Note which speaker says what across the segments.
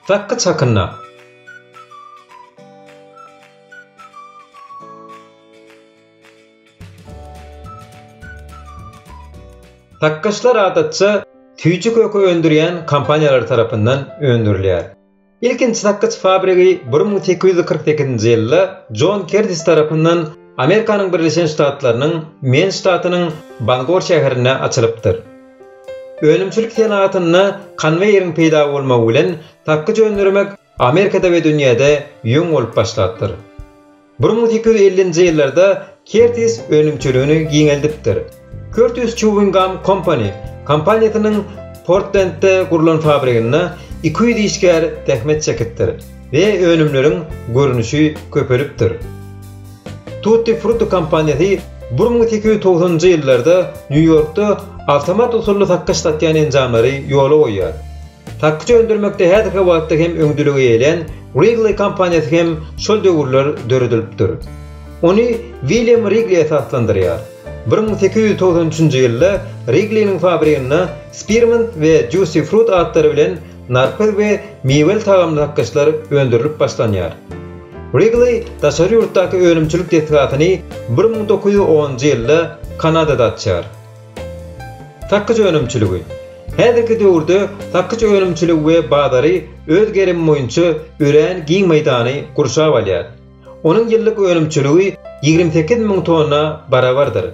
Speaker 1: Takky çakynna. Takkaçlar adatça tüýçü kökü öndürýän kompaniýalar tarapyndan öndürilýär. İlkinci takkaç fabrigi 1848-nji ýylda John Curtis tarapyndan Amerikanyň Birleşen Ştatlarynyň Maine ştatynyň Bangor şäherine açylypdyr. Önümçülük tenatyna konveýeriň peýda bolmagy bilen takkaç öndürmek Amerikada we dünýäde ýöň bolup başlapdyr. 1850-nji ýyllarda Curtis önümçülüğini giňeldipdir. Curtis Chewing Gum Company kompaniýasynyň Portland'da kurulan fabrigine 200 işgär tähmet çekitdir we önümleriň görnüşi köpelipdir. Tutti Frutti kompaniýasy 1890-njy ýyllarda New Yorkda awtomat usully takkaç satýan enjamlary ýola goýýar. Takkaç öndürmekde häzirki wagtda hem öňdüligi ýelen Wrigley kompaniýasy hem şol döwürler döredilipdir. Ony William Wrigley esaslandyrýar. 1893-nji ýylda Wrigley'niň fabrigine Spearmint we Juicy Fruit adlary bilen narpy we mewel tagamly takkaçlar öndürilip başlanýar. Wrigley daşary ýurtdaky önümçülük tetkigatyny 1910-njy ýylda Kanadada açýar. Takkaç önümçüligi. Häzirki döwürde takkaç önümçüligi we bazary öz gerim boýunça ören giň meýdany gurşap alýar. Onuň ýyllyk önümçüligi 28.000 tonna barabardyr.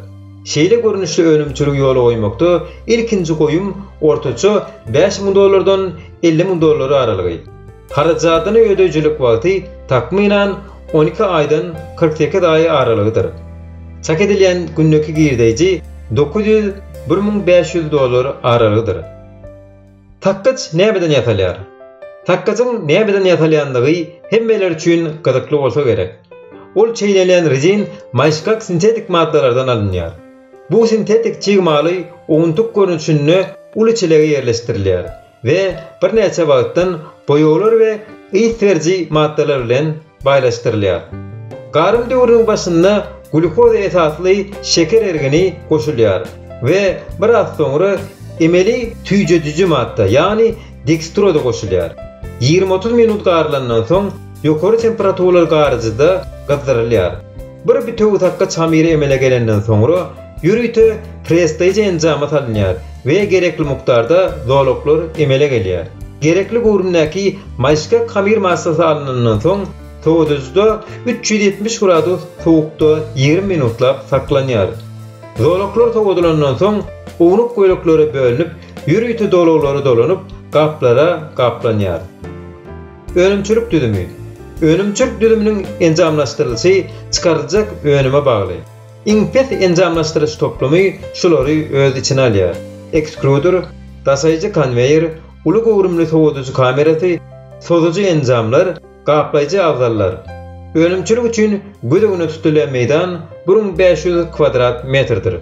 Speaker 1: Şeýle görnüşli önümçülük ýoly goýmakda ilkinji goýum ortaça $5.000 $50.000 aralygy. Harajatyny ödeýjilik wagty takminan 12 aýdan 48 aý aralygydyr. Çak edilýän günneki girdeji $900–$1.500 aralygydyr. Takkaç näbeden ýasalýar? Takkaçyň näbeden ýasalýandygy hemmeler üçin gyzykly bolsa gerek. Ol çeýlenen rezin maýşkak sintetik maddalardan alınýar. Bu sintetik çygmaly oňuntuk görnüşini ul içilegi ýerleşdirilýär we bir näçe wagtdan boýalar we ýytyrjy maddalar bilen baýlaşdyrylýar. Garym döwrüniň başynda glukoz esasly şeker ergeni goşulýar we bir az soňra emeli tüýjedici madda, ýani dekstroza goşulýar. 20-30 minut garlandan soň ýokary temperaturlar garjyda gazdyrylýar. Bir bitew takkaç hamyry emele gelenden soňra ýürüýte prestaýjy enjama salynýar we gerekli mukdarda zoloklar emele gelýär. Gerekli görünäki maýşka hamyr massasy alynandan soň soğuducuda 370 gradus soğukda 20 minutlap saklanýar. Zoloklar soğudulandan soň oňuk goýluklara bölünip, ýürüýte dolulary dolanyp, gaplara gaplanýar. Önümçülük düdümi. Önümçülük düdüminiň enjamlaşdyrylşy çykarylacak önüme bagly. Iňpes enjamlaşdyryş toplamy şolary öz içine alýar. Extruder, daşaýjy konveýer, uly gowrumly soğuducu kamerasy, sozucu enjamlar, gaplayjy awzallar. Önümçülük üçin gödegine tutulýan meýdan 1500 kvadrat metrdir.